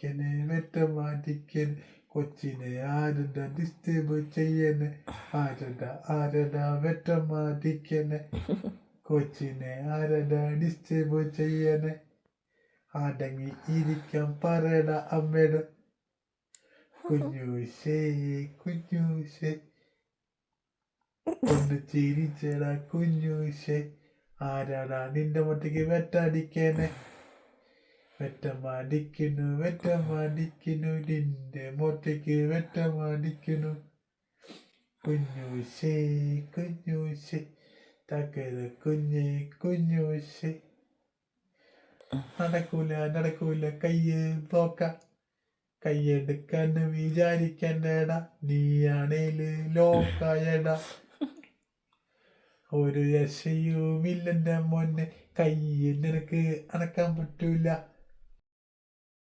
അടിക്കനെ വെട്ടമാടിക്കനെ കൊച്ചിനെ ആരടാ ഡിസ്റ്റർബ് ചെയ്യനെ ആരടാ വെട്ടമാടിക്കനെ കൊച്ചിനെ ആരടാ ഡിസ്റ്റർബ് ചെയ്യനെ അടങ്ങി ഇരിക്കാൻ പറയടാ അമ്മയുടെ കുഞ്ഞൂശേ ഒന്ന് ചിരിച്ചടാ കുഞ്ഞൂശേ ആരാടാ നിന്റെ മുട്ടയ്ക്ക് വെട്ടടിക്കനെ വെട്ടമാടിക്കുന്നു നിന്റെ മുട്ടയ്ക്ക് വെട്ടമാടിക്കുന്നു കുഞ്ഞൂശേ തകര കുഞ്ഞൂശേ നടക്കൂല കയ്യ് പോക്ക കയ്യെടുക്കാന്ന് വിചാരിക്കണ്ടേടാ നീയാണേല് ലോക്കായടാ ഒരു രക്ഷയുമില്ലെന്റെ മോനെ കയ്യ് നിനക്ക് അടക്കാൻ പറ്റൂല